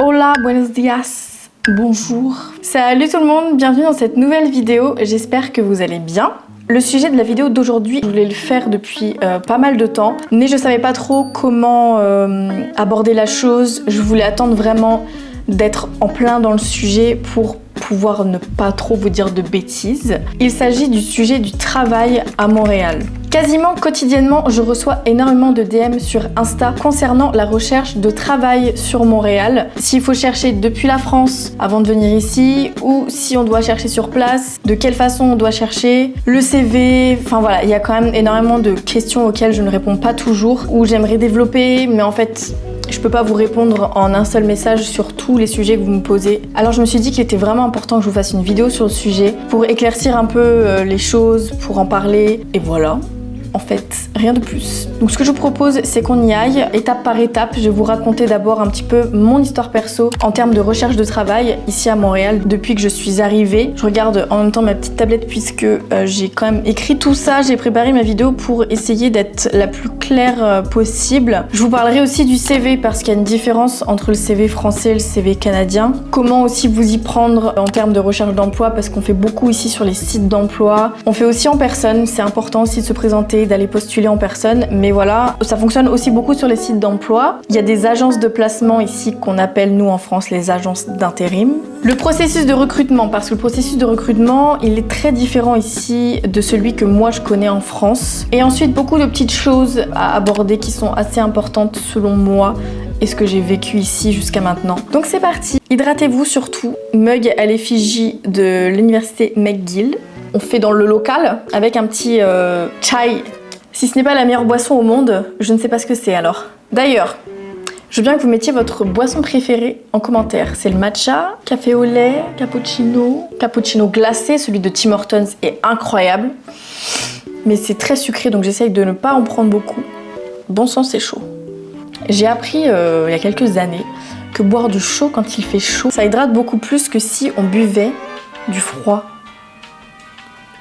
Hola, buenos días, bonjour. Salut tout le monde, bienvenue dans cette nouvelle vidéo, j'espère que vous allez bien. Le sujet de la vidéo d'aujourd'hui, je voulais le faire depuis pas mal de temps, mais je savais pas trop comment aborder la chose. Je voulais attendre vraiment d'être en plein dans le sujet pour pouvoir ne pas trop vous dire de bêtises. Il s'agit du sujet du travail à Montréal. Quasiment quotidiennement, je reçois énormément de DM sur Insta concernant la recherche de travail sur Montréal. S'il faut chercher depuis la France avant de venir ici, ou si on doit chercher sur place, de quelle façon on doit chercher, le CV, enfin voilà, il y a quand même énormément de questions auxquelles je ne réponds pas toujours, ou j'aimerais développer, mais en fait, je peux pas vous répondre en un seul message sur tous les sujets que vous me posez. Alors je me suis dit qu'il était vraiment important que je vous fasse une vidéo sur le sujet pour éclaircir un peu les choses, pour en parler, et voilà. En fait, rien de plus. Donc ce que je vous propose, c'est qu'on y aille étape par étape. Je vais vous raconter d'abord un petit peu mon histoire perso en termes de recherche de travail ici à Montréal depuis que je suis arrivée. Je regarde en même temps ma petite tablette puisque j'ai quand même écrit tout ça. J'ai préparé ma vidéo pour essayer d'être la plus claire possible. Je vous parlerai aussi du CV parce qu'il y a une différence entre le CV français et le CV canadien. Comment aussi vous y prendre en termes de recherche d'emploi parce qu'on fait beaucoup ici sur les sites d'emploi. On fait aussi en personne, c'est important aussi de se présenter, d'aller postuler en personne, mais voilà, ça fonctionne aussi beaucoup sur les sites d'emploi. Il y a des agences de placement ici qu'on appelle nous en France les agences d'intérim. Le processus de recrutement, parce que le processus de recrutement, il est très différent ici de celui que moi je connais en France. Et ensuite, beaucoup de petites choses à aborder qui sont assez importantes selon moi et ce que j'ai vécu ici jusqu'à maintenant. Donc c'est parti. Hydratez-vous surtout. Mug à l'effigie de l'université McGill. On fait dans le local avec un petit chai. Si ce n'est pas la meilleure boisson au monde, je ne sais pas ce que c'est alors. D'ailleurs, je veux bien que vous mettiez votre boisson préférée en commentaire. C'est le matcha, café au lait, cappuccino glacé. Celui de Tim Hortons est incroyable. Mais c'est très sucré, donc j'essaye de ne pas en prendre beaucoup. Bon sang, c'est chaud. J'ai appris il y a quelques années que boire du chaud quand il fait chaud, ça hydrate beaucoup plus que si on buvait du froid.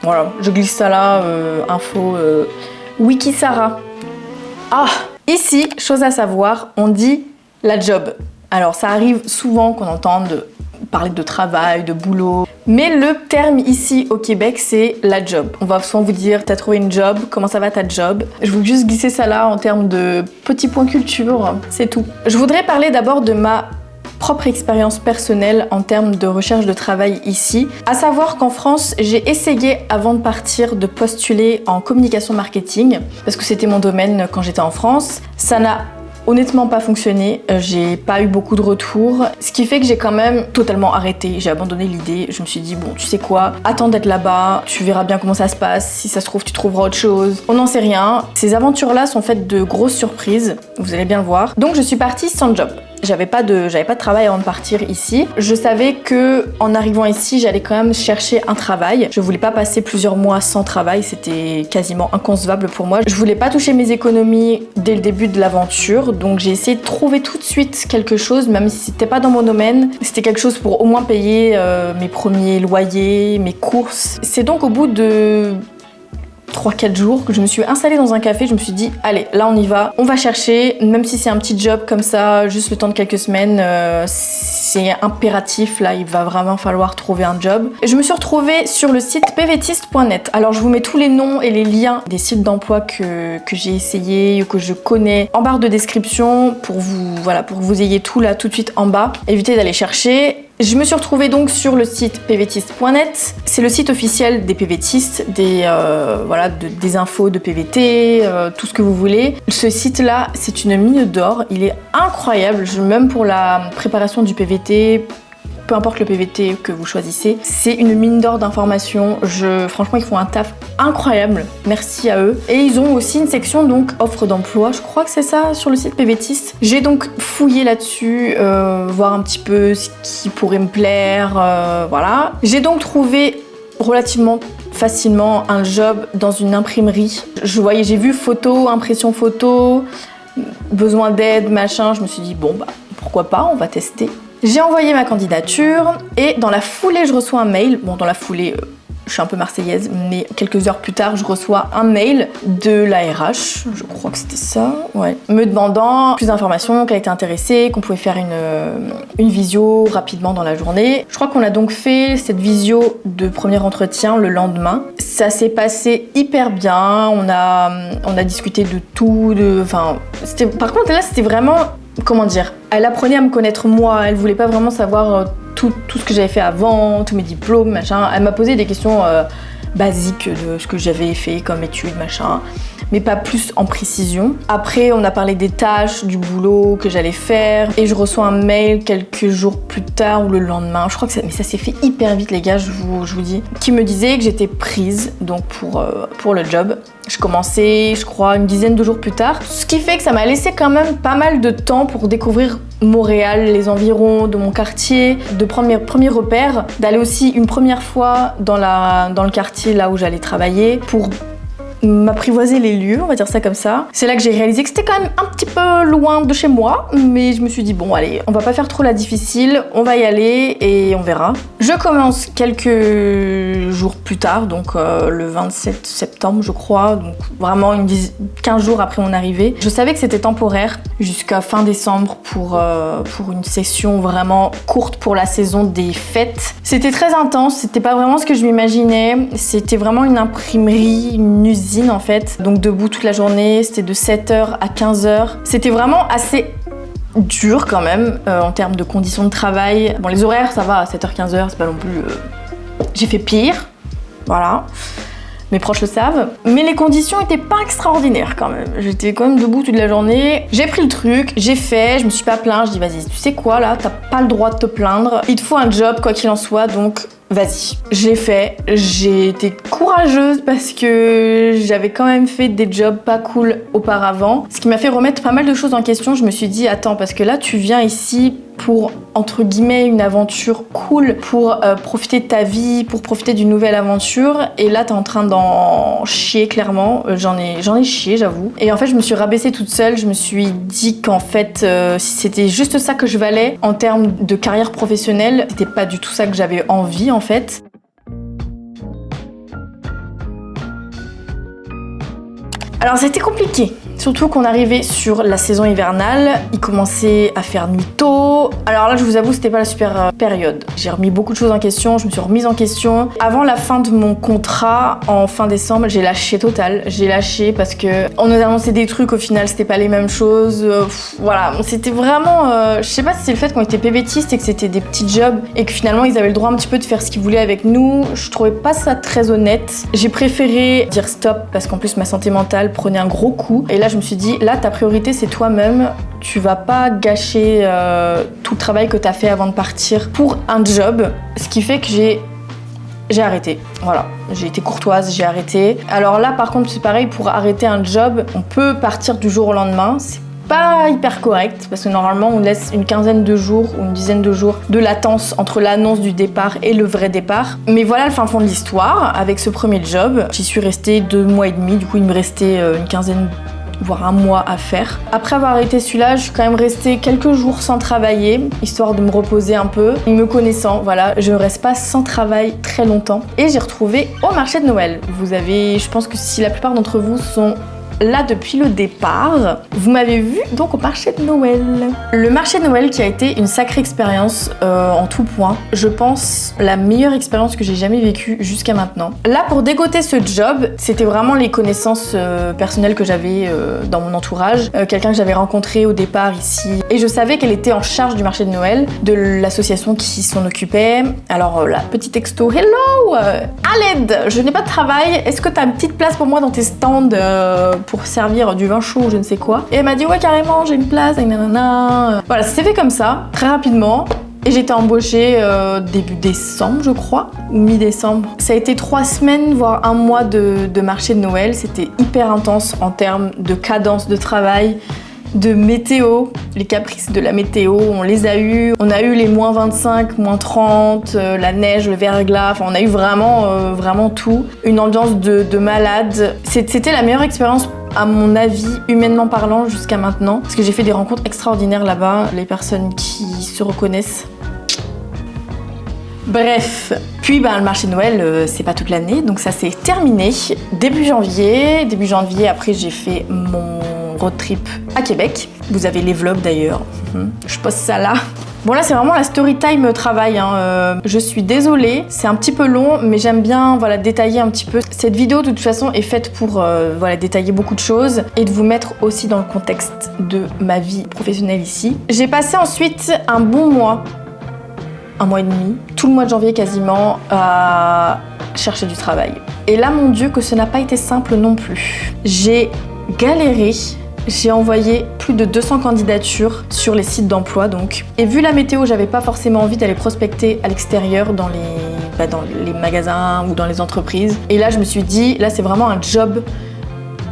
Voilà, je glisse ça là, info Wikisara. Ah, ici, chose à savoir, on dit la job. Alors ça arrive souvent qu'on entende parler de travail, de boulot, mais le terme ici au Québec, c'est la job. On va souvent vous dire, t'as trouvé une job, comment ça va ta job? Je veux juste glisser ça là en termes de petits points culture, c'est tout. Je voudrais parler d'abord de ma propre expérience personnelle en termes de recherche de travail ici. À savoir qu'en France, j'ai essayé avant de partir de postuler en communication marketing parce que c'était mon domaine quand j'étais en France. Ça n'a honnêtement pas fonctionné, j'ai pas eu beaucoup de retours, ce qui fait que j'ai quand même totalement arrêté, j'ai abandonné l'idée, je me suis dit bon tu sais quoi, attends d'être là-bas, tu verras bien comment ça se passe, si ça se trouve tu trouveras autre chose, on n'en sait rien. Ces aventures-là sont faites de grosses surprises, vous allez bien le voir. Donc je suis partie sans job. J'avais pas de travail avant de partir ici. Je savais que en arrivant ici, j'allais quand même chercher un travail. Je voulais pas passer plusieurs mois sans travail, c'était quasiment inconcevable pour moi. Je voulais pas toucher mes économies dès le début de l'aventure, donc j'ai essayé de trouver tout de suite quelque chose, même si c'était pas dans mon domaine. C'était quelque chose pour au moins payer mes premiers loyers, mes courses. C'est donc au bout de 3-4 jours que je me suis installée dans un café, je me suis dit allez là on y va, on va chercher, même si c'est un petit job comme ça, juste le temps de quelques semaines, c'est impératif là, il va vraiment falloir trouver un job. Je me suis retrouvée sur le site pvtiste.net. Alors je vous mets tous les noms et les liens des sites d'emploi que j'ai essayé ou que je connais en barre de description pour vous, voilà, pour que vous ayez tout là tout de suite en bas. Évitez d'aller chercher. Je me suis retrouvée donc sur le site pvtiste.net. C'est le site officiel des PVTistes, des infos de PVT, tout ce que vous voulez. Ce site-là, c'est une mine d'or. Il est incroyable, même pour la préparation du PVT. Peu importe le PVT que vous choisissez, c'est une mine d'or d'informations. Franchement, ils font un taf incroyable. Merci à eux. Et ils ont aussi une section donc offre d'emploi. Je crois que c'est ça sur le site PVTiste. J'ai donc fouillé là-dessus, voir un petit peu ce qui pourrait me plaire. Voilà. J'ai donc trouvé relativement facilement un job dans une imprimerie. J'ai vu photo, impression photo, besoin d'aide, machin. Je me suis dit bon bah pourquoi pas, on va tester. J'ai envoyé ma candidature et dans la foulée, je reçois un mail. Bon, dans la foulée, je suis un peu marseillaise, mais quelques heures plus tard, je reçois un mail de la RH, je crois que c'était ça, ouais, me demandant plus d'informations, qu'elle était intéressée, qu'on pouvait faire une visio rapidement dans la journée. Je crois qu'on a donc fait cette visio de premier entretien le lendemain. Ça s'est passé hyper bien, on a discuté de tout, par contre là c'était vraiment, comment dire, elle apprenait à me connaître moi, elle voulait pas vraiment savoir tout ce que j'avais fait avant, tous mes diplômes, machin. Elle m'a posé des questions basiques de ce que j'avais fait comme études, machin, mais pas plus en précision. Après, on a parlé des tâches, du boulot que j'allais faire, et je reçois un mail quelques jours plus tard ou le lendemain, je crois que ça s'est fait hyper vite les gars, je vous dis, qui me disait que j'étais prise donc pour le job. Je commençais, je crois, une dizaine de jours plus tard, ce qui fait que ça m'a laissé quand même pas mal de temps pour découvrir Montréal, les environs de mon quartier, de prendre mes premiers repères, d'aller aussi une première fois dans le quartier là où j'allais travailler pour m'apprivoiser les lieux, on va dire ça comme ça. C'est là que j'ai réalisé que c'était quand même un petit peu loin de chez moi, mais je me suis dit bon allez, on va pas faire trop la difficile, on va y aller et on verra. Je commence quelques jours plus tard, donc le 27 septembre je crois, donc vraiment 15 jours après mon arrivée. Je savais que c'était temporaire jusqu'à fin décembre pour une session vraiment courte pour la saison des fêtes. C'était très intense, c'était pas vraiment ce que je m'imaginais, c'était vraiment une imprimerie, une usine en fait, donc debout toute la journée, c'était de 7h à 15h. C'était vraiment assez dur quand même en termes de conditions de travail. Bon, les horaires ça va, 7h-15h, c'est pas non plus... J'ai fait pire, voilà. Mes proches le savent, mais les conditions étaient pas extraordinaires quand même. J'étais quand même debout toute la journée. J'ai pris le truc, j'ai fait, je me suis pas plaint, je dis vas-y, tu sais quoi là, t'as pas le droit de te plaindre. Il te faut un job quoi qu'il en soit, donc vas-y. Je l'ai fait, j'ai été courageuse parce que j'avais quand même fait des jobs pas cool auparavant. Ce qui m'a fait remettre pas mal de choses en question. Je me suis dit attends, parce que là tu viens ici pour, entre guillemets, une aventure cool, pour profiter de ta vie, pour profiter d'une nouvelle aventure. Et là, t'es en train d'en chier, clairement. J'en ai chié, j'avoue. Et en fait, je me suis rabaissée toute seule. Je me suis dit qu'en fait, si c'était juste ça que je valais en termes de carrière professionnelle, c'était pas du tout ça que j'avais envie, en fait. Alors, c'était compliqué. Surtout qu'on arrivait sur la saison hivernale, il commençait à faire nuit tôt. Alors là, je vous avoue, c'était pas la super période. J'ai remis beaucoup de choses en question, je me suis remise en question. Avant la fin de mon contrat, en fin décembre, j'ai lâché total. J'ai lâché parce que on nous annonçait des trucs, au final, c'était pas les mêmes choses. Voilà, c'était vraiment... je sais pas si c'est le fait qu'on était bébêtistes et que c'était des petits jobs et que finalement, ils avaient le droit un petit peu de faire ce qu'ils voulaient avec nous. Je trouvais pas ça très honnête. J'ai préféré dire stop parce qu'en plus, ma santé mentale prenait un gros coup. Et là, je me suis dit, là, ta priorité, c'est toi-même. Tu vas pas gâcher tout le travail que t'as fait avant de partir pour un job. Ce qui fait que j'ai arrêté. Voilà, j'ai été courtoise, j'ai arrêté. Alors là, par contre, c'est pareil, pour arrêter un job, on peut partir du jour au lendemain. C'est pas hyper correct parce que normalement on laisse une quinzaine de jours ou une dizaine de jours de latence entre l'annonce du départ et le vrai départ. Mais voilà le fin fond de l'histoire. Avec ce premier job, j'y suis restée 2 mois et demi. Du coup, il me restait une quinzaine voire un mois à faire. Après avoir arrêté celui-là, je suis quand même restée quelques jours sans travailler, histoire de me reposer un peu. Me connaissant, voilà, je ne reste pas sans travail très longtemps. Et j'ai retrouvé au marché de Noël. Vous avez, je pense que si la plupart d'entre vous sont là depuis le départ, vous m'avez vu donc au marché de Noël. Le marché de Noël qui a été une sacrée expérience en tout point. Je pense la meilleure expérience que j'ai jamais vécue jusqu'à maintenant. Là, pour dégoter ce job, c'était vraiment les connaissances personnelles que j'avais dans mon entourage. Quelqu'un que j'avais rencontré au départ ici. Et je savais qu'elle était en charge du marché de Noël, de l'association qui s'en occupait. Alors la petite texto, hello, Aled, je n'ai pas de travail, est-ce que tu as une petite place pour moi dans tes stands pour servir du vin chaud ou je ne sais quoi. Et elle m'a dit ouais carrément j'ai une place, et nanana. Voilà, ça s'est fait comme ça, très rapidement. Et j'ai été embauchée début décembre je crois, ou mi-décembre. Ça a été 3 semaines, voire 1 mois de marché de Noël. C'était hyper intense en termes de cadence de travail, de météo. Les caprices de la météo, on les a eus. On a eu les moins 25, moins 30, la neige, le verglas. Enfin, on a eu vraiment tout. Une ambiance de malade. C'était la meilleure expérience à mon avis, humainement parlant, jusqu'à maintenant. Parce que j'ai fait des rencontres extraordinaires là-bas. Les personnes qui se reconnaissent Bref, puis le marché de Noël, c'est pas toute l'année, donc ça c'est terminé. Début janvier, après j'ai fait mon road trip à Québec. Vous avez les vlogs d'ailleurs, je poste ça là. Bon là c'est vraiment la story time travail, je suis désolée, c'est un petit peu long, mais j'aime bien détailler un petit peu. Cette vidéo de toute façon est faite pour détailler beaucoup de choses et de vous mettre aussi dans le contexte de ma vie professionnelle ici. J'ai passé ensuite un bon mois, un mois et demi, tout le mois de janvier quasiment, à chercher du travail. Et là mon Dieu que ce n'a pas été simple non plus. J'ai galéré. J'ai envoyé plus de 200 candidatures sur les sites d'emploi donc. Et vu la météo, j'avais pas forcément envie d'aller prospecter à l'extérieur dans les magasins ou dans les entreprises. Et là, je me suis dit, là c'est vraiment un job,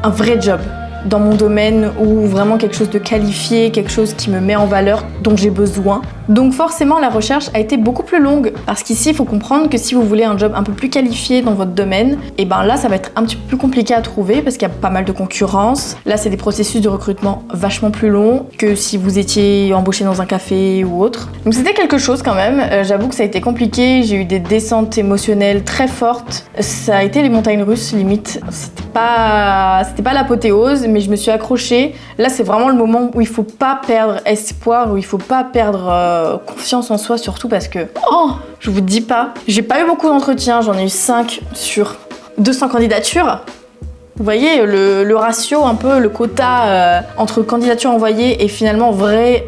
un vrai job dans mon domaine ou vraiment quelque chose de qualifié, quelque chose qui me met en valeur, dont j'ai besoin. Donc forcément, la recherche a été beaucoup plus longue parce qu'ici, il faut comprendre que si vous voulez un job un peu plus qualifié dans votre domaine, et là, ça va être un petit peu plus compliqué à trouver parce qu'il y a pas mal de concurrence. Là, c'est des processus de recrutement vachement plus longs que si vous étiez embauché dans un café ou autre. Donc c'était quelque chose quand même. J'avoue que ça a été compliqué. J'ai eu des descentes émotionnelles très fortes. Ça a été les montagnes russes, limite. C'était pas l'apothéose, mais je me suis accrochée. Là, c'est vraiment le moment où il faut pas perdre espoir, où il faut pas perdre confiance en soi, surtout parce que, je vous dis pas, j'ai pas eu beaucoup d'entretiens, j'en ai eu 5 sur 200 candidatures. Vous voyez, le ratio, un peu, le quota entre candidatures envoyées et finalement vrai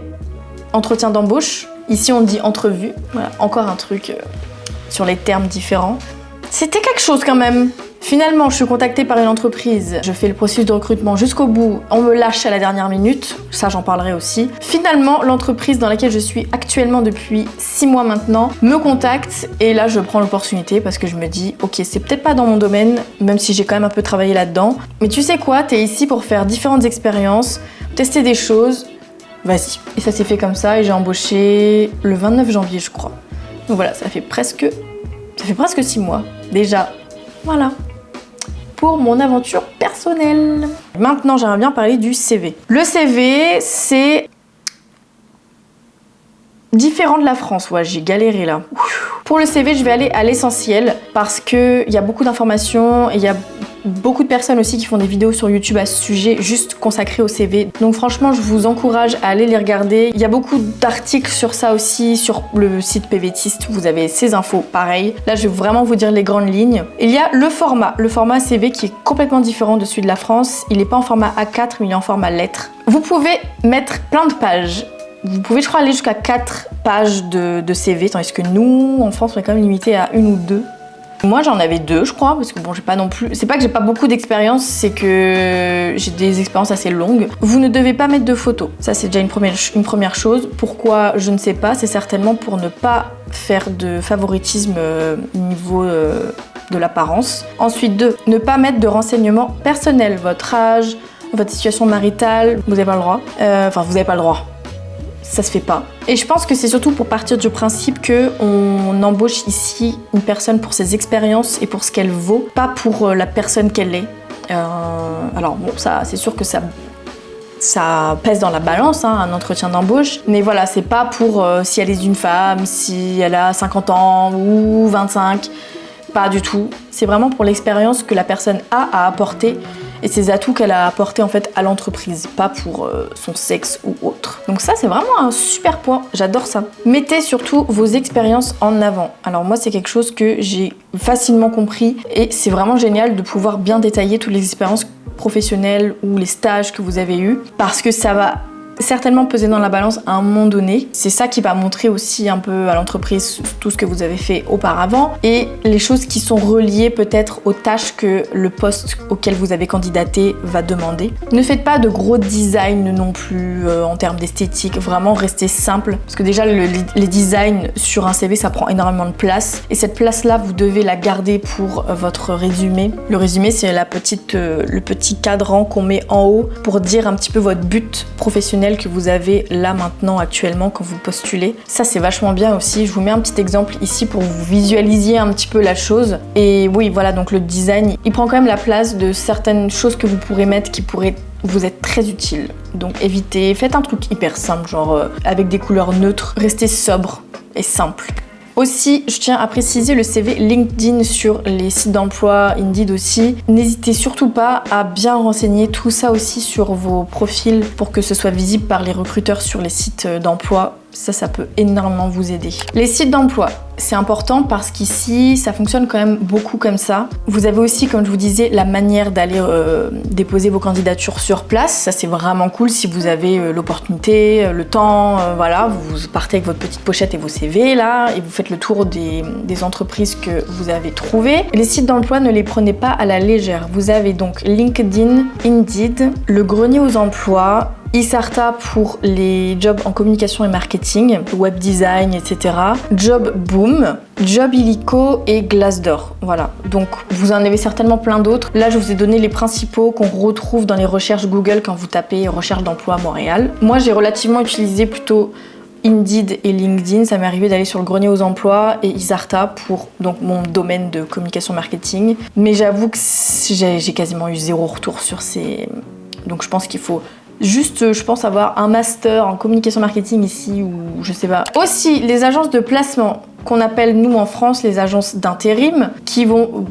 entretien d'embauche. Ici, on dit entrevue. Voilà, encore un truc sur les termes différents. C'était quelque chose quand même. Finalement, je suis contactée par une entreprise, je fais le processus de recrutement jusqu'au bout, on me lâche à la dernière minute, ça j'en parlerai aussi. Finalement, l'entreprise dans laquelle je suis actuellement depuis 6 mois maintenant me contacte et là je prends l'opportunité parce que je me dis ok, c'est peut-être pas dans mon domaine, même si j'ai quand même un peu travaillé là-dedans, mais tu sais quoi, t'es ici pour faire différentes expériences, tester des choses, vas-y. Et ça s'est fait comme ça et j'ai embauché le 29 janvier je crois. Donc voilà, ça fait presque 6 mois déjà. Voilà, pour mon aventure personnelle. Maintenant, j'aimerais bien parler du CV. Le CV, c'est différent de la France. Ouais, j'ai galéré là. Pour le CV, je vais aller à l'essentiel parce qu'il y a beaucoup d'informations et il y a beaucoup de personnes aussi qui font des vidéos sur YouTube à ce sujet, juste consacrées au CV. Donc franchement, je vous encourage à aller les regarder. Il y a beaucoup d'articles sur ça aussi, sur le site PVTiste, vous avez ces infos, pareil. Là, je vais vraiment vous dire les grandes lignes. Il y a le format CV qui est complètement différent de celui de la France. Il n'est pas en format A4, mais il est en format lettres. Vous pouvez mettre plein de pages. Vous pouvez, je crois, aller jusqu'à 4 pages de CV, tandis que nous, en France, on est quand même limité à 1 ou 2. Moi j'en avais 2 je crois, parce que bon j'ai pas non plus... C'est pas que j'ai pas beaucoup d'expérience, c'est que j'ai des expériences assez longues. Vous ne devez pas mettre de photos, ça c'est déjà une première chose. Pourquoi je ne sais pas, c'est certainement pour ne pas faire de favoritisme au niveau de l'apparence. Ensuite 2, ne pas mettre de renseignements personnels, votre âge, votre situation maritale, vous n'avez pas le droit. Vous n'avez pas le droit. Ça se fait pas. Et je pense que c'est surtout pour partir du principe qu'on embauche ici une personne pour ses expériences et pour ce qu'elle vaut, pas pour la personne qu'elle est. Alors bon, ça, c'est sûr que ça pèse dans la balance, un entretien d'embauche. Mais voilà, c'est pas pour si elle est une femme, si elle a 50 ans ou 25. Pas du tout. C'est vraiment pour l'expérience que la personne a à apporter et ses atouts qu'elle a apportés en fait à l'entreprise, pas pour son sexe ou autre. Donc ça, c'est vraiment un super point, j'adore ça. Mettez surtout vos expériences en avant. Alors moi, c'est quelque chose que j'ai facilement compris et c'est vraiment génial de pouvoir bien détailler toutes les expériences professionnelles ou les stages que vous avez eus parce que ça va certainement peser dans la balance à un moment donné. C'est ça qui va montrer aussi un peu à l'entreprise tout ce que vous avez fait auparavant et les choses qui sont reliées peut-être aux tâches que le poste auquel vous avez candidaté va demander. Ne faites pas de gros design non plus en termes d'esthétique, vraiment restez simple parce que déjà les designs sur un CV ça prend énormément de place et cette place là vous devez la garder pour votre résumé. Le résumé c'est le petit cadran qu'on met en haut pour dire un petit peu votre but professionnel que vous avez là maintenant actuellement quand vous postulez. Ça c'est vachement bien aussi. Je vous mets un petit exemple ici pour vous visualisiez un petit peu la chose. Et oui voilà, donc le design il prend quand même la place de certaines choses que vous pourrez mettre qui pourraient vous être très utiles. Donc évitez, faites un truc hyper simple genre avec des couleurs neutres, restez sobre et simple. Aussi, je tiens à préciser le CV LinkedIn sur les sites d'emploi, Indeed aussi. N'hésitez surtout pas à bien renseigner tout ça aussi sur vos profils pour que ce soit visible par les recruteurs sur les sites d'emploi. Ça peut énormément vous aider. Les sites d'emploi, c'est important parce qu'ici, ça fonctionne quand même beaucoup comme ça. Vous avez aussi, comme je vous disais, la manière d'aller déposer vos candidatures sur place. Ça, c'est vraiment cool si vous avez l'opportunité, le temps. Voilà, vous partez avec votre petite pochette et vos CV là, et vous faites le tour des entreprises que vous avez trouvées. Les sites d'emploi, ne les prenez pas à la légère. Vous avez donc LinkedIn, Indeed, le grenier aux emplois, Isarta pour les jobs en communication et marketing, web design, etc. Job Boom, Job Illico et Glassdoor. Voilà, donc vous en avez certainement plein d'autres. Là, je vous ai donné les principaux qu'on retrouve dans les recherches Google quand vous tapez recherche d'emploi Montréal. Moi, j'ai relativement utilisé plutôt Indeed et LinkedIn. Ça m'est arrivé d'aller sur le grenier aux emplois et Isarta pour donc mon domaine de communication marketing. Mais j'avoue que j'ai quasiment eu 0 retour sur ces... Donc je pense qu'il faut juste, je pense, avoir un master en communication marketing ici ou je sais pas. Aussi, les agences de placement qu'on appelle nous en France les agences d'intérim qui vont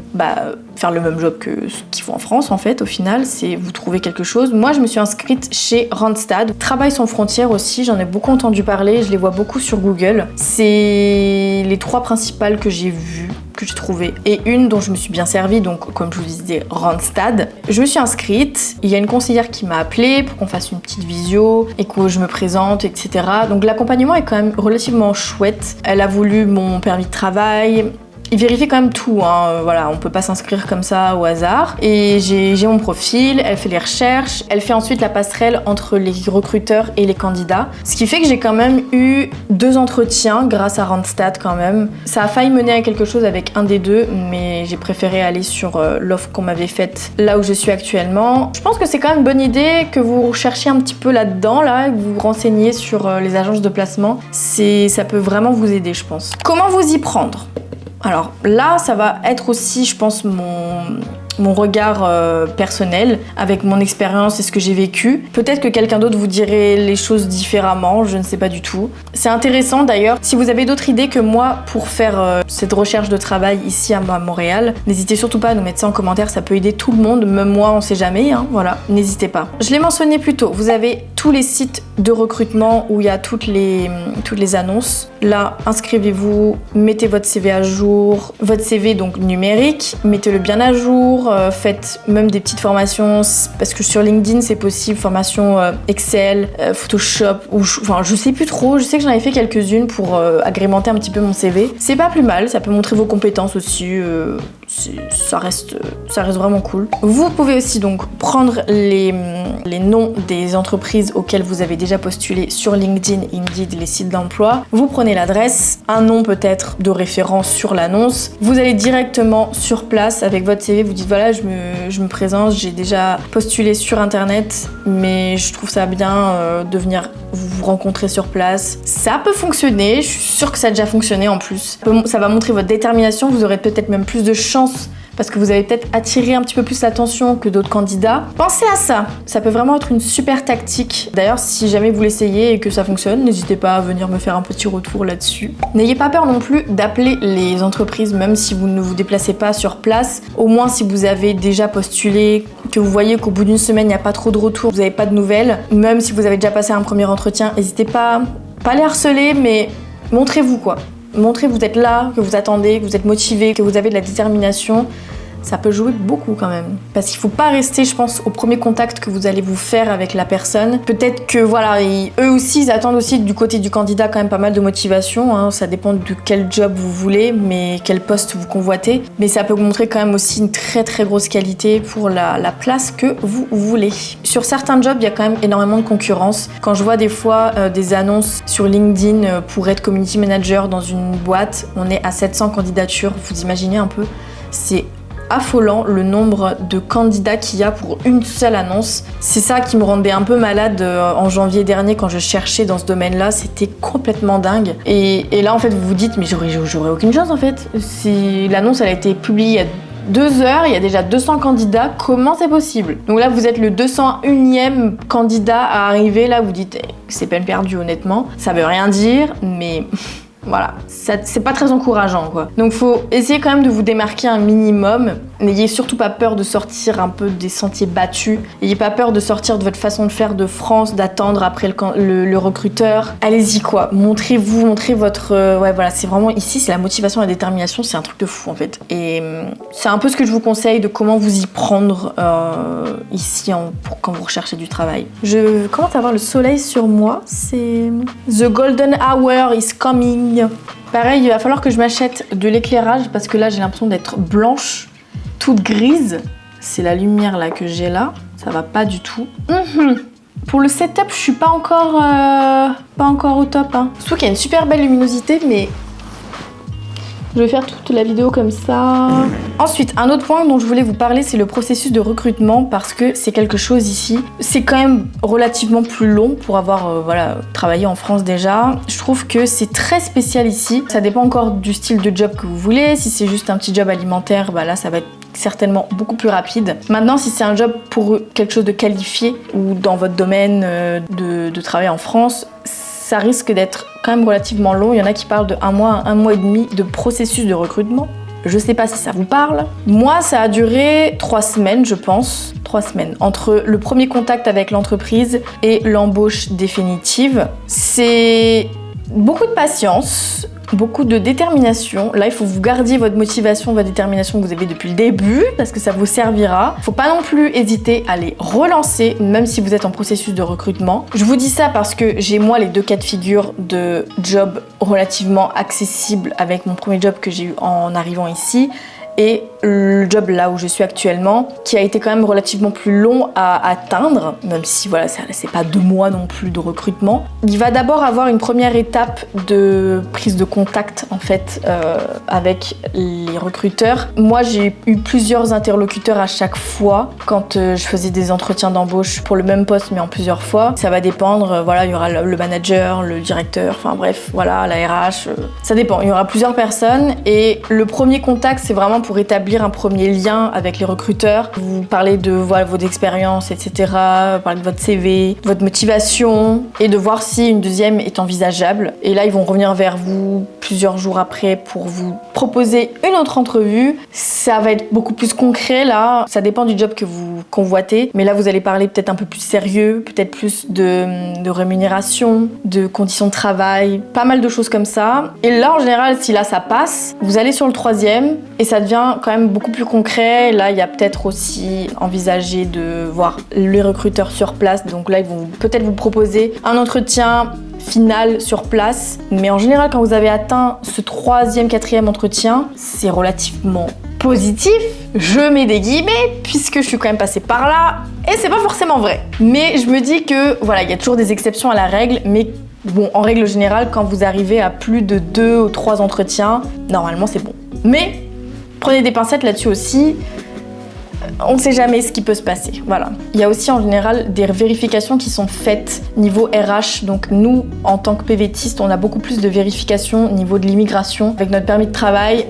faire le même job que ce qu'ils font en France en fait au final, c'est vous trouvez quelque chose. Moi je me suis inscrite chez Randstad. Travail sans frontières aussi, j'en ai beaucoup entendu parler, je les vois beaucoup sur Google. C'est les 3 principales que j'ai vues, que j'ai trouvées et une dont je me suis bien servie, donc comme je vous disais Randstad. Je me suis inscrite, il y a une conseillère qui m'a appelée pour qu'on fasse une petite visio et que je me présente, etc. Donc l'accompagnement est quand même relativement chouette. Elle a voulu mon permis de travail. Il vérifie quand même tout, hein. Voilà, on peut pas s'inscrire comme ça au hasard. Et j'ai mon profil, elle fait les recherches, elle fait ensuite la passerelle entre les recruteurs et les candidats. Ce qui fait que j'ai quand même eu 2 entretiens grâce à Randstad quand même. Ça a failli mener à quelque chose avec un des 2, mais j'ai préféré aller sur l'offre qu'on m'avait faite là où je suis actuellement. Je pense que c'est quand même une bonne idée que vous cherchiez un petit peu là-dedans, là, et que vous vous renseigniez sur les agences de placement. Ça peut vraiment vous aider, je pense. Comment vous y prendre ? Alors là, ça va être aussi, je pense, mon regard personnel avec mon expérience et ce que j'ai vécu. Peut-être que quelqu'un d'autre vous dirait les choses différemment, je ne sais pas du tout. C'est intéressant d'ailleurs, si vous avez d'autres idées que moi pour faire cette recherche de travail ici à Montréal, n'hésitez surtout pas à nous mettre ça en commentaire, ça peut aider tout le monde, même moi on sait jamais, hein, voilà, n'hésitez pas. Je l'ai mentionné plus tôt, vous avez tous les sites de recrutement où il y a toutes les annonces. Là, inscrivez-vous, mettez votre CV à jour, votre CV donc numérique, mettez-le bien à jour, faites même des petites formations, parce que sur LinkedIn c'est possible, formation Excel, Photoshop, ou je sais plus trop, je sais que j'en avais fait quelques-unes pour agrémenter un petit peu mon CV. C'est pas plus mal, ça peut montrer vos compétences aussi, ça reste vraiment cool. Vous pouvez aussi donc prendre les noms des entreprises auxquelles vous avez déjà postulé sur LinkedIn, Indeed, les sites d'emploi. Vous prenez l'adresse, un nom peut-être de référence sur l'annonce. Vous allez directement sur place avec votre CV, vous dites voilà, je me présente, j'ai déjà postulé sur internet, mais je trouve ça bien de venir vous rencontrer sur place. Ça peut fonctionner, je suis sûre que ça a déjà fonctionné en plus. Ça va montrer votre détermination, vous aurez peut-être même plus de chance parce que vous avez peut-être attiré un petit peu plus l'attention que d'autres candidats. Pensez à ça, ça peut vraiment être une super tactique. D'ailleurs, si jamais vous l'essayez et que ça fonctionne, n'hésitez pas à venir me faire un petit retour là-dessus. N'ayez pas peur non plus d'appeler les entreprises, même si vous ne vous déplacez pas sur place. Au moins, si vous avez déjà postulé, que vous voyez qu'au bout d'une semaine, il n'y a pas trop de retours, vous n'avez pas de nouvelles, même si vous avez déjà passé un premier entretien, n'hésitez pas à les harceler, mais montrez-vous quoi. Montrez que vous êtes là, que vous attendez, que vous êtes motivé, que vous avez de la détermination. Ça peut jouer beaucoup quand même. Parce qu'il ne faut pas rester, je pense, au premier contact que vous allez vous faire avec la personne. Peut-être que, voilà, eux aussi, ils attendent aussi du côté du candidat quand même pas mal de motivation. Hein. Ça dépend de quel job vous voulez, mais quel poste vous convoitez. Mais ça peut vous montrer quand même aussi une très très grosse qualité pour la place que vous voulez. Sur certains jobs, il y a quand même énormément de concurrence. Quand je vois des fois des annonces sur LinkedIn pour être community manager dans une boîte, on est à 700 candidatures. Vous imaginez un peu, c'est affolant le nombre de candidats qu'il y a pour une seule annonce. C'est ça qui me rendait un peu malade en janvier dernier quand je cherchais dans ce domaine-là. C'était complètement dingue. Et là, en fait, vous vous dites, mais j'aurais aucune chance, en fait. Si l'annonce, elle a été publiée il y a 2 heures, il y a déjà 200 candidats, comment c'est possible? Donc là, vous êtes le 201e candidat à arriver. Là, vous dites, c'est peine perdue, honnêtement. Ça veut rien dire, mais voilà, c'est pas très encourageant quoi. Donc faut essayer quand même de vous démarquer un minimum. N'ayez surtout pas peur de sortir un peu des sentiers battus. N'ayez pas peur de sortir de votre façon de faire de France, d'attendre après le recruteur. Allez-y quoi, montrez-vous, montrez votre... ouais voilà, c'est vraiment ici, c'est la motivation et la détermination, c'est un truc de fou en fait. Et c'est un peu ce que je vous conseille de comment vous y prendre ici pour quand vous recherchez du travail. Je commence à avoir le soleil sur moi, c'est... The golden hour is coming. Pareil, il va falloir que je m'achète de l'éclairage parce que là j'ai l'impression d'être blanche, toute grise. C'est la lumière là que j'ai là, ça va pas du tout. Pour le setup, je suis pas encore au top. Hein. Surtout qu'il y a une super belle luminosité, mais je vais faire toute la vidéo comme ça. Ensuite, un autre point dont je voulais vous parler, c'est le processus de recrutement parce que c'est quelque chose ici. C'est quand même relativement plus long pour avoir travaillé en France déjà. Je trouve que c'est très spécial ici. Ça dépend encore du style de job que vous voulez. Si c'est juste un petit job alimentaire, bah là ça va être certainement beaucoup plus rapide. Maintenant, si c'est un job pour quelque chose de qualifié ou dans votre domaine de travail en France, ça risque d'être quand même relativement long. Il y en a qui parlent de 1 mois, 1 mois et demi de processus de recrutement. Je sais pas si ça vous parle. Moi, ça a duré 3 semaines, je pense. 3 semaines. Entre le premier contact avec l'entreprise et l'embauche définitive. C'est beaucoup de patience, beaucoup de détermination. Là, il faut que vous gardiez votre motivation, votre détermination que vous avez depuis le début parce que ça vous servira. Faut pas non plus hésiter à les relancer, même si vous êtes en processus de recrutement. Je vous dis ça parce que j'ai moi les 2 cas de figure de job relativement accessibles avec mon premier job que j'ai eu en arrivant ici et le job là où je suis actuellement, qui a été quand même relativement plus long à atteindre, même si voilà, c'est pas 2 mois non plus de recrutement. Il va d'abord avoir une première étape de prise de contact en fait avec les recruteurs. Moi j'ai eu plusieurs interlocuteurs à chaque fois quand je faisais des entretiens d'embauche pour le même poste mais en plusieurs fois. Ça va dépendre, voilà, il y aura le manager, le directeur, enfin bref, voilà, la RH, ça dépend. Il y aura plusieurs personnes et le premier contact c'est vraiment pour établir un premier lien avec les recruteurs. Vous parlez de votre expérience, etc. Parler de votre CV, de votre motivation et de voir si une deuxième est envisageable. Et là, ils vont revenir vers vous plusieurs jours après pour vous proposer une autre entrevue. Ça va être beaucoup plus concret là. Ça dépend du job que vous convoitez. Mais là, vous allez parler peut-être un peu plus sérieux, peut-être plus de rémunération, de conditions de travail, pas mal de choses comme ça. Et là, en général, si là ça passe, vous allez sur le 3e et ça devient quand même beaucoup plus concret. Là, il y a peut-être aussi envisagé de voir les recruteurs sur place. Donc là, ils vont peut-être vous proposer un entretien final sur place. Mais en général, quand vous avez atteint ce 3e, 4e entretien, c'est relativement positif. Je mets des guillemets puisque je suis quand même passée par là. Et c'est pas forcément vrai. Mais je me dis que voilà, il y a toujours des exceptions à la règle. Mais bon, en règle générale, quand vous arrivez à plus de 2 ou 3 entretiens, normalement, c'est bon. Mais prenez des pincettes là-dessus aussi, on ne sait jamais ce qui peut se passer, voilà. Il y a aussi en général des vérifications qui sont faites niveau RH, donc nous, en tant que PVTistes, on a beaucoup plus de vérifications au niveau de l'immigration avec notre permis de travail,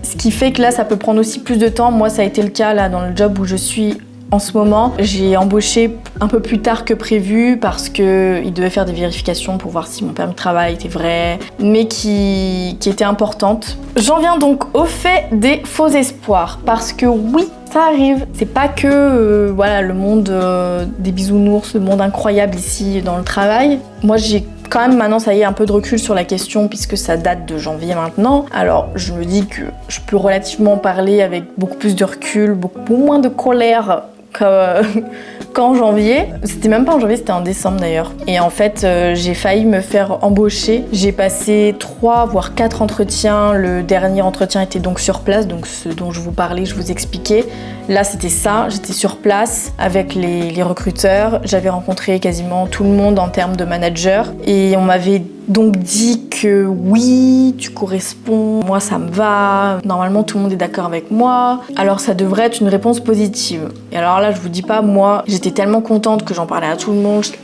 ce qui fait que là, ça peut prendre aussi plus de temps. Moi, ça a été le cas là dans le job où je suis en ce moment. J'ai embauché un peu plus tard que prévu parce qu'ils devaient faire des vérifications pour voir si mon permis de travail était vrai, mais qui étaient importantes. J'en viens donc au fait des faux espoirs, parce que oui, ça arrive. C'est pas que voilà, le monde des bisounours, le monde incroyable ici dans le travail. Moi, j'ai quand même maintenant, ça y est, un peu de recul sur la question puisque ça date de janvier maintenant. Alors, je me dis que je peux relativement parler avec beaucoup plus de recul, beaucoup moins de colère qu'en janvier. C'était même pas en janvier, c'était en décembre d'ailleurs. Et en fait, j'ai failli me faire embaucher. J'ai passé 3 voire 4 entretiens. Le dernier entretien était donc sur place, donc ce dont je vous parlais, je vous expliquais. Là, c'était ça. J'étais sur place avec les recruteurs. J'avais rencontré quasiment tout le monde en termes de manager. Et on m'avait donc dit que oui, tu corresponds, moi ça me va, normalement tout le monde est d'accord avec moi, alors ça devrait être une réponse positive. Et alors là, je vous dis pas, moi, j'étais tellement contente que j'en parlais à tout le monde. J'étais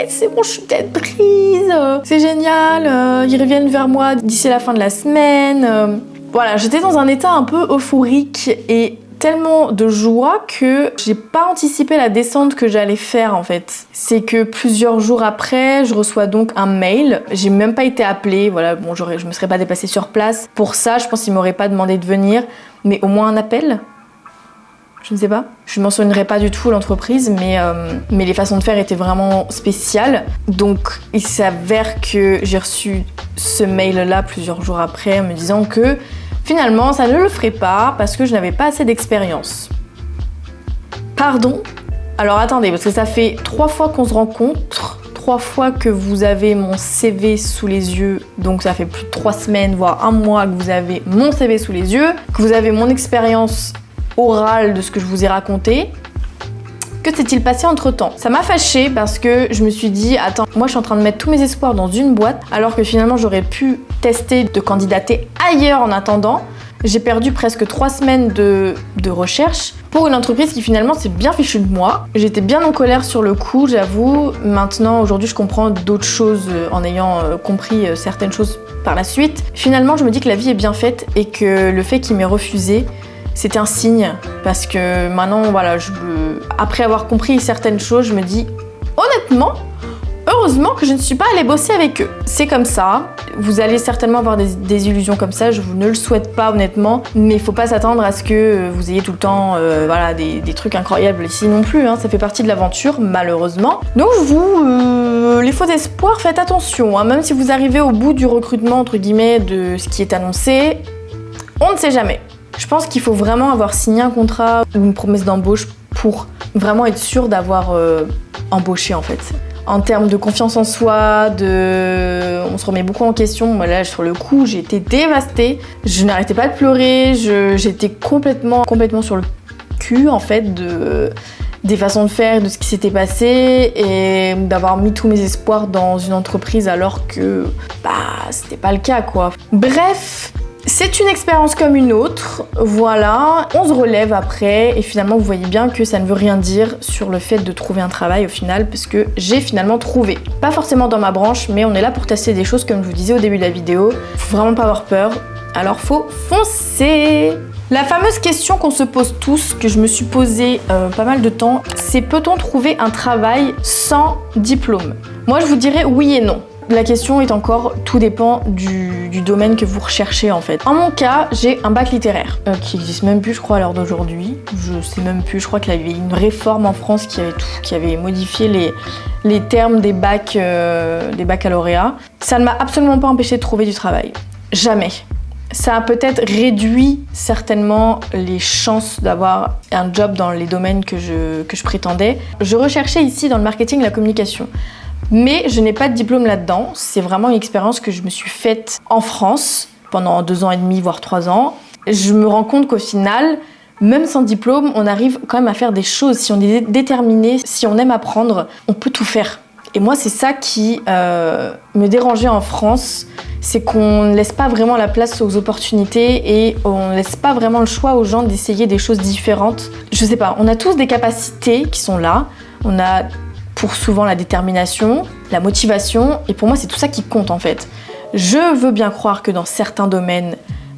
c'est bon, je suis peut-être prise, c'est génial, ils reviennent vers moi d'ici la fin de la semaine. Voilà, j'étais dans un état un peu euphorique et tellement de joie que j'ai pas anticipé la descente que j'allais faire en fait. C'est que plusieurs jours après, je reçois donc un mail. J'ai même pas été appelée, voilà, bon, je me serais pas déplacée sur place. Pour ça, je pense qu'ils m'auraient pas demandé de venir, mais au moins un appel. Je ne sais pas. Je ne mentionnerai pas du tout l'entreprise, mais les façons de faire étaient vraiment spéciales. Donc, il s'avère que j'ai reçu ce mail-là plusieurs jours après, me disant que finalement, ça ne le ferait pas parce que je n'avais pas assez d'expérience. Pardon ? Alors attendez, parce que ça fait 3 fois qu'on se rencontre, 3 fois que vous avez mon CV sous les yeux, donc ça fait plus de 3 semaines, voire 1 mois que vous avez mon CV sous les yeux, que vous avez mon expérience orale de ce que je vous ai raconté. Que s'est-il passé entre-temps? Ça m'a fâchée parce que je me suis dit, attends, moi je suis en train de mettre tous mes espoirs dans une boîte alors que finalement j'aurais pu tester de candidater ailleurs en attendant. J'ai perdu presque 3 semaines de recherche pour une entreprise qui finalement s'est bien fichue de moi. J'étais bien en colère sur le coup, j'avoue. Maintenant, aujourd'hui, je comprends d'autres choses en ayant compris certaines choses par la suite. Finalement, je me dis que la vie est bien faite et que le fait qu'il m'ait refusé, c'était un signe, parce que maintenant, voilà, après avoir compris certaines choses, je me dis, honnêtement, heureusement que je ne suis pas allée bosser avec eux. C'est comme ça, vous allez certainement avoir des illusions comme ça, je vous ne le souhaite pas honnêtement, mais il faut pas s'attendre à ce que vous ayez tout le temps voilà, des trucs incroyables ici non plus, hein, ça fait partie de l'aventure, malheureusement. Donc les faux espoirs, faites attention, hein, même si vous arrivez au bout du recrutement, entre guillemets, de ce qui est annoncé, on ne sait jamais. Je pense qu'il faut vraiment avoir signé un contrat ou une promesse d'embauche pour vraiment être sûr d'avoir embauché en fait. En termes de confiance en soi, on se remet beaucoup en question. Moi là, sur le coup, j'ai été dévastée. Je n'arrêtais pas de pleurer. J'étais complètement sur le cul en fait des façons de faire, de ce qui s'était passé et d'avoir mis tous mes espoirs dans une entreprise alors que c'était pas le cas quoi. Bref. C'est une expérience comme une autre, voilà, on se relève après et finalement vous voyez bien que ça ne veut rien dire sur le fait de trouver un travail au final parce que j'ai finalement trouvé. Pas forcément dans ma branche mais on est là pour tester des choses comme je vous disais au début de la vidéo, faut vraiment pas avoir peur, alors faut foncer. La fameuse question qu'on se pose tous, que je me suis posée pas mal de temps, c'est peut-on trouver un travail sans diplôme? Moi je vous dirais oui et non. La question est encore, tout dépend du domaine que vous recherchez en fait. En mon cas, j'ai un bac littéraire qui n'existe même plus je crois à l'heure d'aujourd'hui. Je sais même plus, je crois qu'il y avait une réforme en France qui avait modifié les termes des baccalauréats. Ça ne m'a absolument pas empêché de trouver du travail. Jamais. Ça a peut-être réduit certainement les chances d'avoir un job dans les domaines que je prétendais. Je recherchais ici dans le marketing et la communication. Mais je n'ai pas de diplôme là-dedans, c'est vraiment une expérience que je me suis faite en France pendant 2 ans et demi, voire 3 ans. Je me rends compte qu'au final, même sans diplôme, on arrive quand même à faire des choses. Si on est déterminé, si on aime apprendre, on peut tout faire. Et moi, c'est ça qui me dérangeait en France, c'est qu'on ne laisse pas vraiment la place aux opportunités et on ne laisse pas vraiment le choix aux gens d'essayer des choses différentes. Je sais pas, on a tous des capacités qui sont là, on a pour souvent la détermination, la motivation, et pour moi c'est tout ça qui compte en fait. Je veux bien croire que dans certains domaines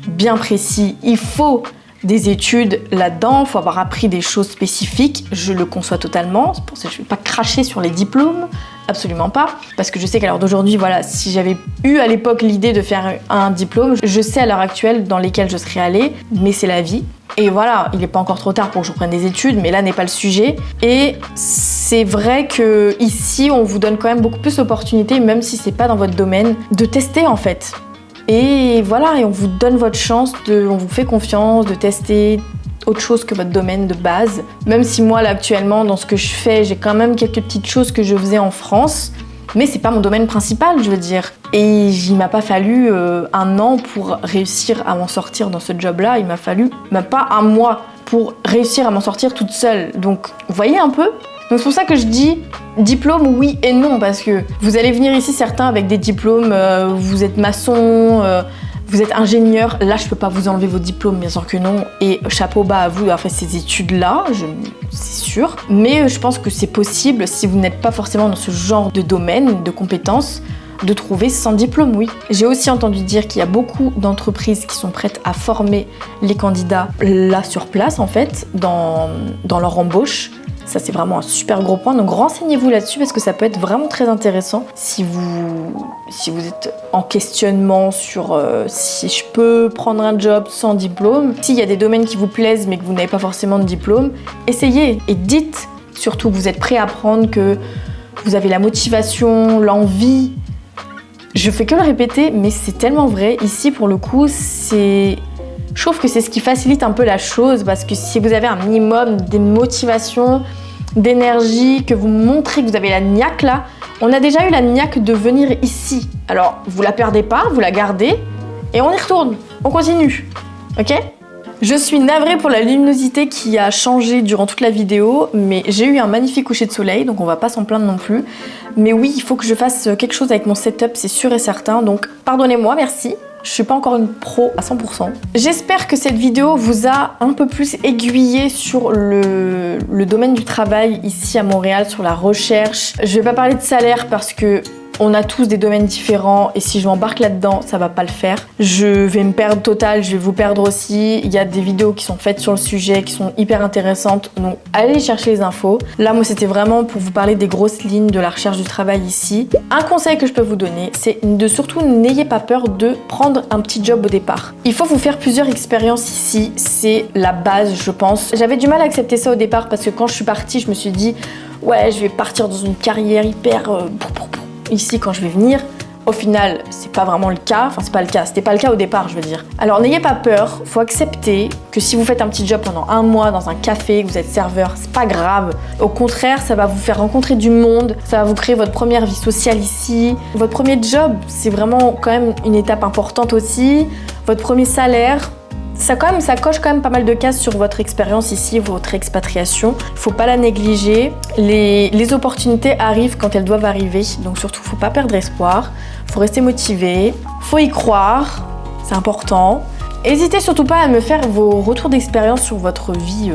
bien précis, il faut des études là-dedans, il faut avoir appris des choses spécifiques, je le conçois totalement, c'est pour ça que je ne vais pas cracher sur les diplômes, absolument pas, parce que je sais qu'à l'heure d'aujourd'hui, voilà, si j'avais eu à l'époque l'idée de faire un diplôme, je sais à l'heure actuelle dans lesquelles je serais allée, mais c'est la vie. Et voilà, il n'est pas encore trop tard pour que je reprenne des études, mais là n'est pas le sujet. Et c'est vrai que ici, on vous donne quand même beaucoup plus d'opportunités, même si c'est pas dans votre domaine, de tester en fait. Et voilà, et on vous donne votre chance, on vous fait confiance de tester autre chose que votre domaine de base. Même si moi, là, actuellement, dans ce que je fais, j'ai quand même quelques petites choses que je faisais en France, mais c'est pas mon domaine principal, je veux dire. Et il m'a pas fallu 1 an pour réussir à m'en sortir dans ce job-là. Il m'a fallu même pas 1 mois pour réussir à m'en sortir toute seule. Donc, vous voyez un peu ? Donc c'est pour ça que je dis diplôme oui et non, parce que vous allez venir ici certains avec des diplômes, vous êtes maçon, vous êtes ingénieur, là je peux pas vous enlever vos diplômes, bien sûr que non, et chapeau bas à vous d'avoir fait ces études-là, c'est sûr. Mais je pense que c'est possible si vous n'êtes pas forcément dans ce genre de domaine, de compétences, de trouver sans diplôme, oui. J'ai aussi entendu dire qu'il y a beaucoup d'entreprises qui sont prêtes à former les candidats là sur place en fait, dans leur embauche. Ça c'est vraiment un super gros point, donc renseignez-vous là-dessus parce que ça peut être vraiment très intéressant si vous êtes en questionnement sur si je peux prendre un job sans diplôme. S'il y a des domaines qui vous plaisent mais que vous n'avez pas forcément de diplôme, essayez et dites surtout que vous êtes prêt à apprendre, que vous avez la motivation, l'envie. Je fais que le répéter mais c'est tellement vrai. Ici pour le coup je trouve que c'est ce qui facilite un peu la chose parce que si vous avez un minimum de motivation, d'énergie, que vous montrez que vous avez la niaque là, on a déjà eu la niaque de venir ici. Alors, vous la perdez pas, vous la gardez et on y retourne, on continue, ok ? Je suis navrée pour la luminosité qui a changé durant toute la vidéo, mais j'ai eu un magnifique coucher de soleil, donc on va pas s'en plaindre non plus. Mais oui, il faut que je fasse quelque chose avec mon setup, c'est sûr et certain, donc pardonnez-moi, merci. Je suis pas encore une pro à 100%. J'espère que cette vidéo vous a un peu plus aiguillé sur le domaine du travail ici à Montréal, sur la recherche. Je vais pas parler de salaire parce que on a tous des domaines différents et si je m'embarque là-dedans, ça va pas le faire. Je vais me perdre total, je vais vous perdre aussi. Il y a des vidéos qui sont faites sur le sujet, qui sont hyper intéressantes, donc allez chercher les infos. Là, moi, c'était vraiment pour vous parler des grosses lignes de la recherche du travail ici. Un conseil que je peux vous donner, c'est de surtout n'ayez pas peur de prendre un petit job au départ. Il faut vous faire plusieurs expériences ici, c'est la base, je pense. J'avais du mal à accepter ça au départ parce que quand je suis partie, je me suis dit ouais, je vais partir dans une carrière hyper ici quand je vais venir. Au final, c'est pas vraiment le cas, enfin c'est pas le cas, c'était pas le cas au départ je veux dire. Alors n'ayez pas peur, faut accepter que si vous faites un petit job pendant un mois dans un café, que vous êtes serveur, c'est pas grave. Au contraire, ça va vous faire rencontrer du monde, ça va vous créer votre première vie sociale ici. Votre premier job, c'est vraiment quand même une étape importante aussi. Votre premier salaire, ça coche quand même pas mal de cases sur votre expérience ici, votre expatriation. Faut pas la négliger. Les opportunités arrivent quand elles doivent arriver, donc surtout faut pas perdre espoir. Faut rester motivé, faut y croire, c'est important. N'hésitez surtout pas à me faire vos retours d'expérience sur votre vie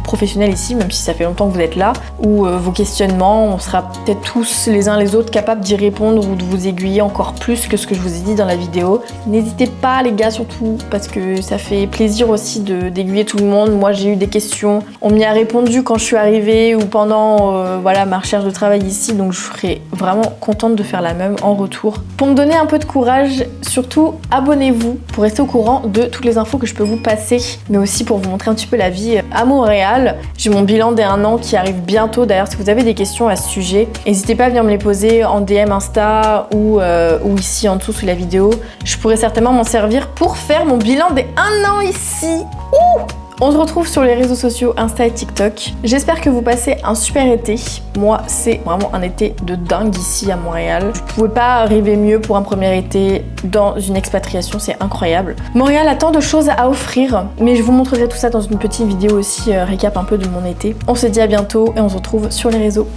professionnelle ici, même si ça fait longtemps que vous êtes là, ou vos questionnements. On sera peut-être tous les uns les autres capables d'y répondre ou de vous aiguiller encore plus que ce que je vous ai dit dans la vidéo. N'hésitez pas les gars surtout, parce que ça fait plaisir aussi d'aiguiller tout le monde. Moi j'ai eu des questions, on m'y a répondu quand je suis arrivée ou pendant ma recherche de travail ici, donc je serais vraiment contente de faire la même en retour. Pour me donner un peu de courage, surtout abonnez-vous pour rester au courant de toutes les infos que je peux vous passer, mais aussi pour vous montrer un petit peu la vie à Montréal. J'ai mon bilan des 1 an qui arrive bientôt. D'ailleurs, si vous avez des questions à ce sujet, n'hésitez pas à venir me les poser en DM Insta ou ici en dessous sous la vidéo. Je pourrais certainement m'en servir pour faire mon bilan des 1 an ici. Ouh! On se retrouve sur les réseaux sociaux Insta et TikTok. J'espère que vous passez un super été. Moi, c'est vraiment un été de dingue ici à Montréal. Je pouvais pas rêver mieux pour un premier été dans une expatriation, c'est incroyable. Montréal a tant de choses à offrir, mais je vous montrerai tout ça dans une petite vidéo aussi, récap un peu de mon été. On se dit à bientôt et on se retrouve sur les réseaux.